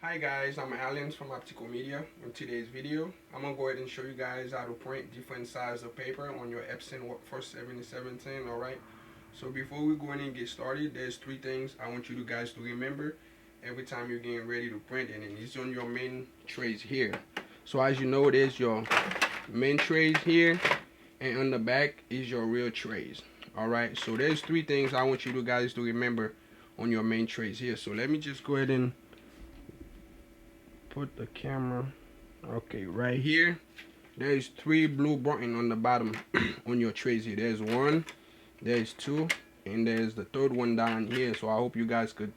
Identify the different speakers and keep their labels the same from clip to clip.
Speaker 1: Hi guys, I'm Alan from Optical Media. In today's video, I'm going to go ahead and show you guys how to print different sizes of paper on your EPSON WF 7017, alright? So before we go in and get started, there's three things I want you guys to remember every time you're getting ready to print, and it's on your main trays here. So as you know, there's your main trays here, and on the back is your real trays. Alright, so there's three things I want you guys to remember on your main trays here. So let me just go ahead and put the camera right here. There's three blue buttons on the bottom on your trays here. There's one, there's two, and there's the third one down here. So I hope you guys could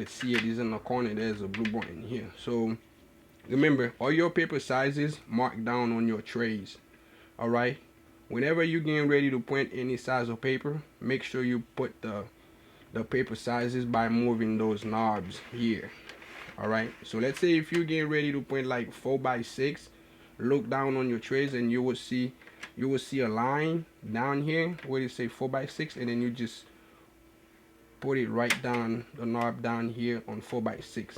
Speaker 1: see it. It's in the corner. There's a blue button here. So remember, all your paper sizes marked down on your trays. Alright, whenever you're getting ready to print any size of paper, make sure you put the paper sizes by moving those knobs here. Alright, so let's say if you're getting ready to print like 4x6, look down on your trays and you will see a line down here where you say 4x6, and then you just put it right down, the knob down here on 4x6.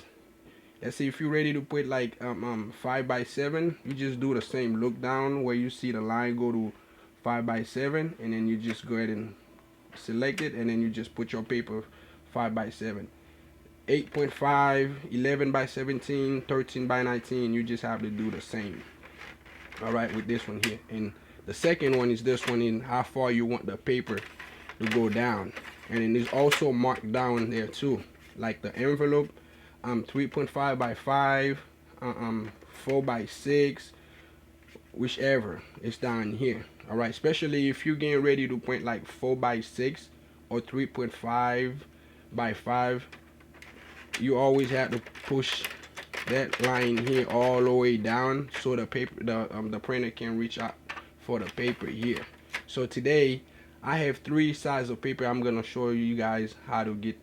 Speaker 1: Let's say if you're ready to put like 5x7, you just do the same. Look down where you see the line go to 5x7, and then you just go ahead and select it, and then you just put your paper 5x7. 8.5, 11 by 17, 13 by 19, you just have to do the same. Alright, with this one here. And the second one is this one, in how far you want the paper to go down. And then it's also marked down there too, like the envelope, 3.5 by 5, 4 by 6, whichever, it's down here. Alright, especially if you're getting ready to print like 4 by 6 or 3.5 by 5, you always have to push that line here all the way down so the paper, the printer can reach out for the paper here. So today I have three sizes of paper. I'm gonna show you guys how to get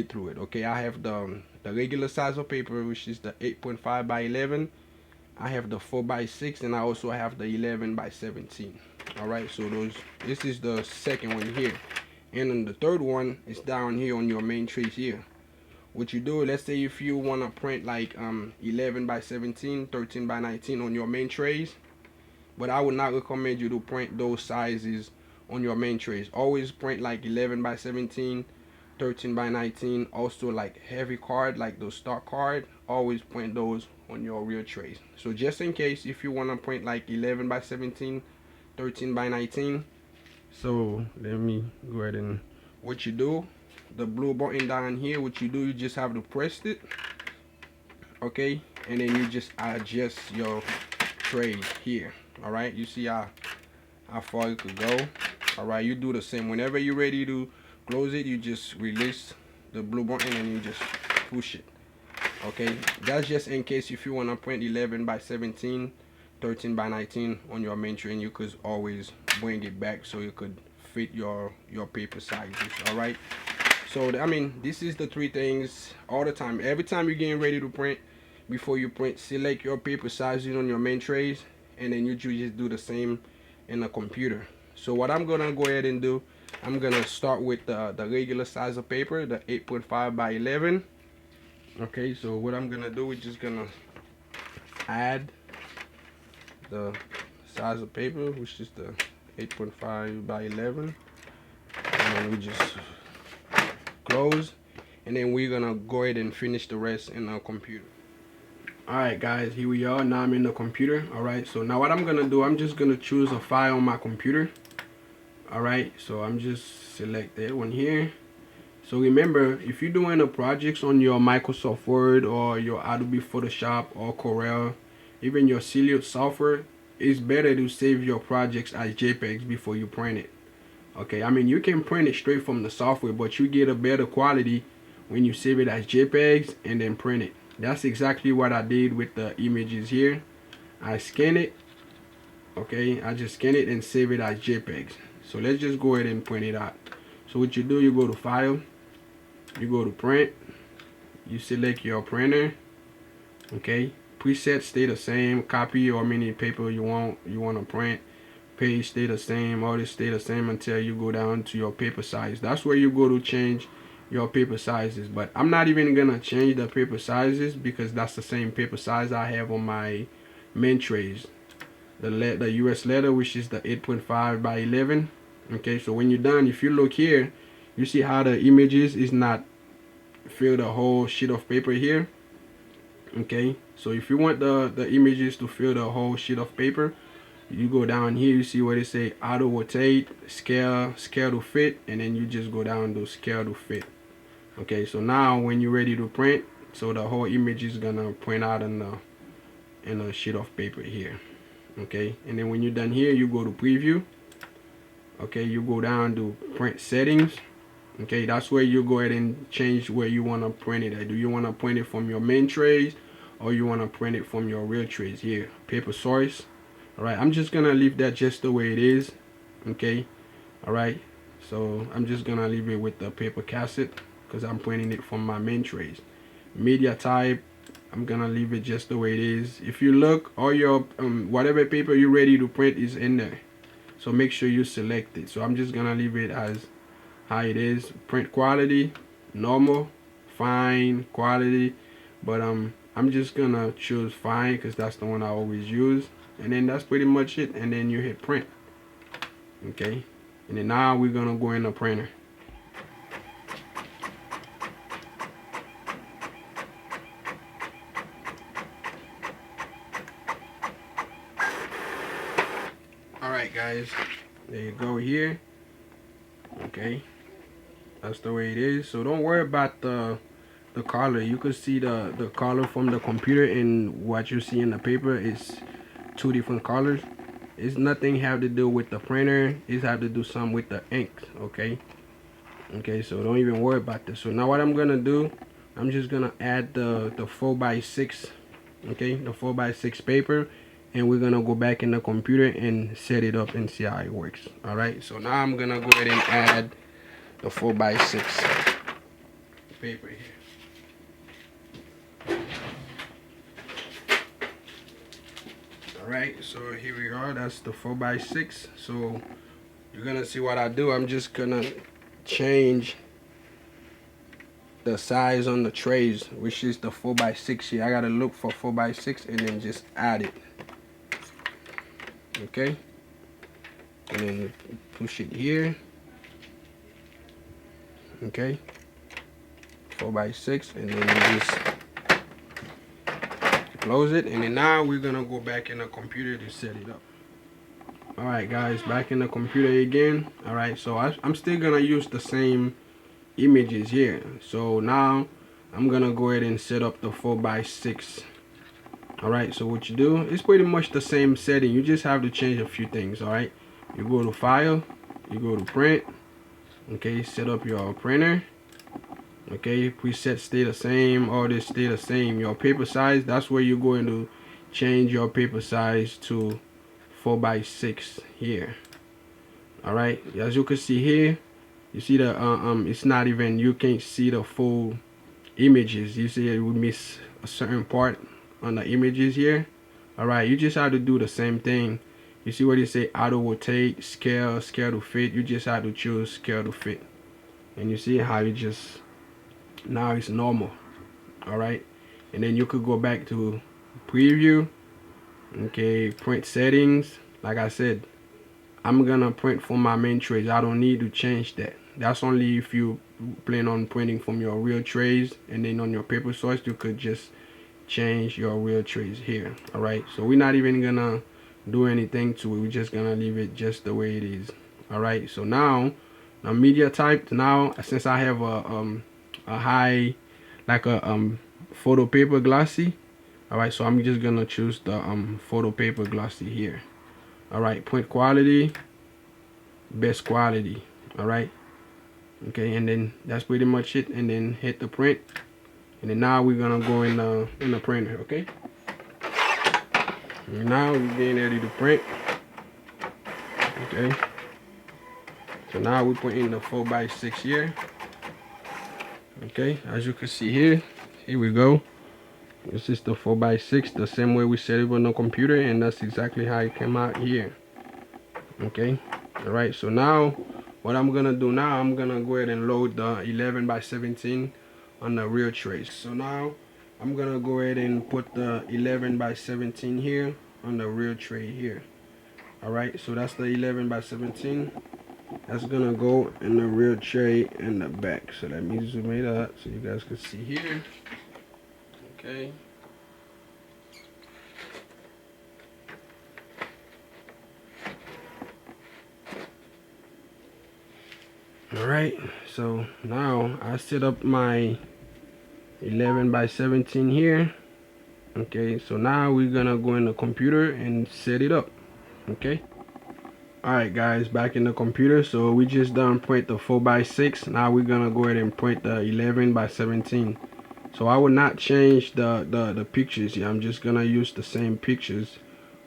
Speaker 1: through it. Okay, I have the regular size of paper, which is the 8.5 by 11. I have the 4 by 6, and I also have the 11 by 17. All right, so this is the second one here, and then the third one is down here on your main trays here. What you do, let's say if you want to print like 11 by 17, 13 by 19 on your main trays, but I would not recommend you to print those sizes on your main trays. Always print like 11 by 17, 13 by 19, also like heavy card, like those stock card, always print those on your real trays. So just in case, if you want to print like 11 by 17, 13 by 19, so let me go ahead and what you do, the blue button down here, what you do, you just have to press it, okay, and then you just adjust your tray here. All right, you see how far it could go. All right, you do the same. Whenever you're ready to close it, you just release the blue button and you just push it. Okay, that's just in case if you want to print 11 by 17, 13 by 19 on your main tray, and you could always bring it back so you could fit your paper sizes. All right, so I mean, this is the three things all the time. Every time you're getting ready to print, before you print, select your paper sizes on your main trays, and then you just do the same in the computer. So what I'm gonna go ahead and do, I'm gonna start with the regular size of paper, the 8.5 by 11. Okay, so what I'm gonna do, we're just gonna add the size of paper, which is the 8.5 by 11, and then we just close, and then we're gonna go ahead and finish the rest in our computer. Alright guys, here we are. Now I'm in the computer. Alright, so now what I'm gonna do, I'm just gonna choose a file on my computer. Alright, so I'm just select that one here. So remember, if you're doing the projects on your Microsoft Word or your Adobe Photoshop or Corel, even your Cellular software, it's better to save your projects as JPEGs before you print it. Okay, I mean, you can print it straight from the software, but you get a better quality when you save it as JPEGs and then print it. That's exactly what I did with the images here. I scan it. Okay, I just scan it and save it as JPEGs. So let's just go ahead and print it out. So what you do, you go to File, you go to Print, you select your printer. Okay, presets stay the same. Copy or many paper you want to print. Page stay the same. All this stay the same until you go down to your paper size. That's where you go to change your paper sizes. But I'm not even gonna change the paper sizes because that's the same paper size I have on my main trays. The US letter, which is the 8.5 by 11. Okay, so when you're done, if you look here, you see how the images is not fill the whole sheet of paper here. Okay, so if you want the images to fill the whole sheet of paper, you go down here, you see where they say auto rotate, scale to fit, and then you just go down to scale to fit. Okay, so now when you're ready to print, so the whole image is gonna print out in a sheet of paper here. Okay, and then when you're done here, you go to preview. Okay, you go down to print settings. Okay, that's where you go ahead and change where you want to print it at. Do you want to print it from your main trays, or you want to print it from your real trays? Here, paper source. All right, I'm just gonna leave that just the way it is. Okay, all right, so I'm just gonna leave it with the paper cassette because I'm printing it from my main trays. Media type, I'm gonna leave it just the way it is. If you look, all your whatever paper you're ready to print is in there, so make sure you select it. So I'm just gonna leave it as how it is. Print quality, normal, fine, quality, but I'm just gonna choose fine because that's the one I always use. And then that's pretty much it, and then you hit print. Okay, and then now we're gonna go in the printer. Alright guys, there you go here. Okay, that's the way it is. So don't worry about the color. You can see the color from the computer, and what you see in the paper is two different colors. It's nothing have to do with the printer. It's have to do something with the ink. Okay, so don't even worry about this. So now what I'm gonna do, I'm just gonna add the 4x6, okay, the 4x6 paper, and we're gonna go back in the computer and set it up and see how it works. All right, so now I'm gonna go ahead and add the 4x6 paper here. Alright, so here we are. That's the 4x6. So you're gonna see what I do. I'm just gonna change the size on the trays, which is the 4x6 here. I gotta look for 4x6 and then just add it. Okay, and then push it here. Okay, 4x6, and then you just close it. And then now we're gonna go back in the computer to set it up. Alright guys, back in the computer again. Alright, so I'm still gonna use the same images here. So now I'm gonna go ahead and set up the 4x6. Alright, so what you do, it's pretty much the same setting. You just have to change a few things. Alright, you go to file, you go to print. Okay, set up your printer. Okay, presets stay the same, all this stay the same. Your paper size, that's where you're going to change your paper size to 4x6 here. Alright, as you can see here, you see the it's not even, you can't see the full images. You see we miss a certain part on the images here. Alright, you just have to do the same thing. You see what they say auto rotate, scale to fit. You just have to choose scale to fit, and you see how you just, now it's normal. Alright, and then you could go back to preview. Okay, print settings. Like I said, I'm gonna print from my main trays. I don't need to change that. That's only if you plan on printing from your real trays, and then on your paper source you could just change your real trays here. Alright, so we're not even gonna do anything to it. We're just gonna leave it just the way it is. Alright, so now media type, now since I have a high, like a photo paper glossy. Alright, so I'm just gonna choose the photo paper glossy here. Alright, print quality, best quality. Alright, okay, and then that's pretty much it. And then hit the print, and then now we're gonna go in the printer. Okay, and now we're getting ready to print. Okay, so now we're putting the 4x6 here. Okay, as you can see here we go. This is the 4x6, the same way we set it on the computer, and that's exactly how it came out here. Okay, all right, so now what I'm gonna do now, I'm gonna go ahead and load the 11 by 17 on the real tray. So now I'm gonna go ahead and put the 11 by 17 here on the real tray here. Alright, so that's the 11 by 17. That's gonna go in the real tray in the back. So let me zoom it out so you guys can see here. Okay. Alright, so now I set up my 11 by 17 here. Okay, so now we're gonna go in the computer and set it up. Okay. Alright guys, back in the computer. So we just done print the 4 by 6. Now we're gonna go ahead and print the 11 by 17. So I will not change the pictures here. I'm just gonna use the same pictures.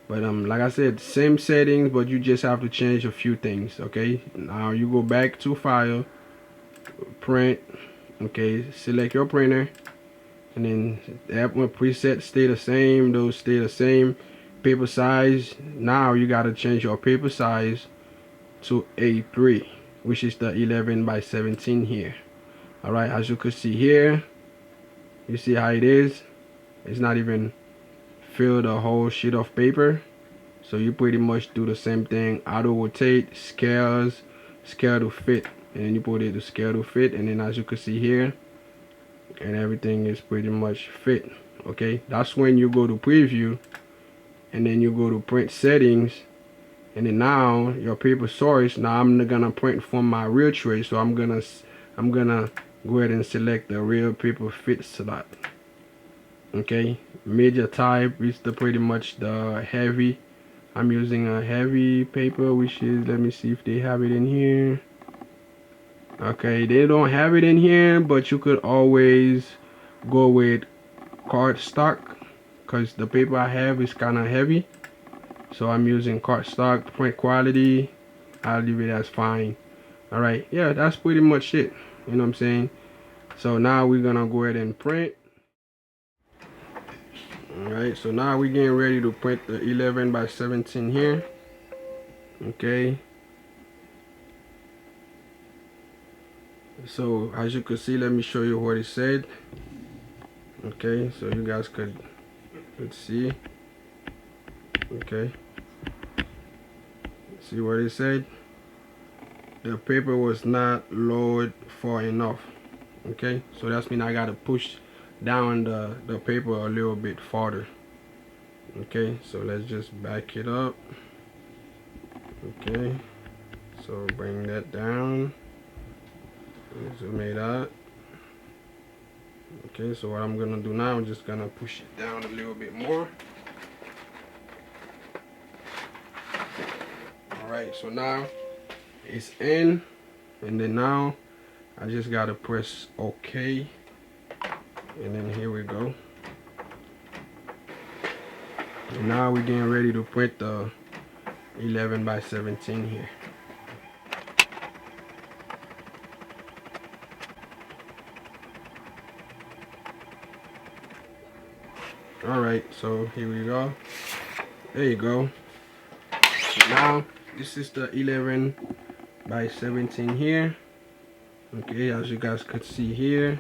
Speaker 1: But like I said, same settings, but you just have to change a few things. Okay, now you go back to file, print. Okay, select your printer, and then the app preset stay the same. Those stay the same. Paper size, now you got to change your paper size to A3, which is the 11 by 17 here. Alright, as you can see here, you see how it is. It's not even fill the whole sheet of paper. So you pretty much do the same thing. Auto rotate, scales, scale to fit, and then you put it to scale to fit, and then as you can see here, and everything is pretty much fit. Okay, that's when you go to preview, and then you go to print settings, and then now your paper source. Now I'm gonna print from my real tray, so I'm gonna go ahead and select the real paper fit slot. Okay, media type is pretty much the heavy. I'm using a heavy paper, which is, let me see if they have it in here. Okay, they don't have it in here, but you could always go with cardstock, because the paper I have is kind of heavy. So I'm using cardstock. Print quality, I'll leave it as fine. Alright, yeah, that's pretty much it. You know what I'm saying? So now we're gonna go ahead and print. Alright, so now we're getting ready to print the 11 by 17 here. Okay. So as you can see, let me show you what it said. Okay, so you guys could see. Okay. See what it said? The paper was not lowered far enough. Okay, so that's mean I gotta push down the paper a little bit farther. Okay, so let's just back it up. Okay, so bring that down, zoom it out. Okay, so what I'm gonna do now, I'm just gonna push it down a little bit more. Alright, so now it's in, and then now I just gotta press OK. And then here we go. And now we're getting ready to print the 11 by 17 here. Alright, so here we go. There you go. So now this is the 11 by 17 here. Okay, as you guys could see here,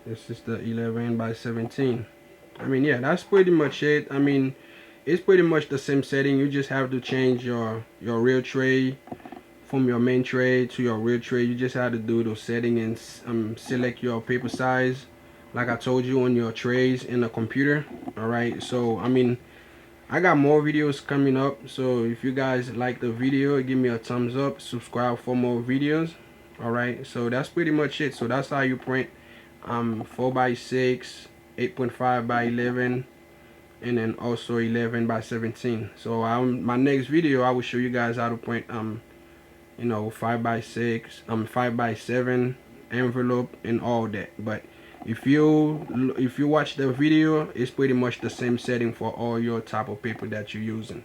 Speaker 1: this is the 11 by 17. I mean, yeah, that's pretty much it. I mean, it's pretty much the same setting. You just have to change your real tray from your main tray to your real tray. You just have to do those settings and select your paper size, like I told you, on your trays in the computer. Alright, so I mean, I got more videos coming up, so if you guys like the video, give me a thumbs up, subscribe for more videos. Alright, so that's pretty much it. So that's how you print 4 by 6, 8.5 by 11, and then also 11 by 17. So my next video, I will show you guys how to print you know, 5 by 6, 5 by 7 envelope and all that. But if you watch the video, it's pretty much the same setting for all your type of paper that you're using.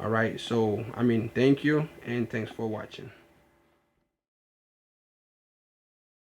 Speaker 1: Alright, so I mean, thank you and thanks for watching.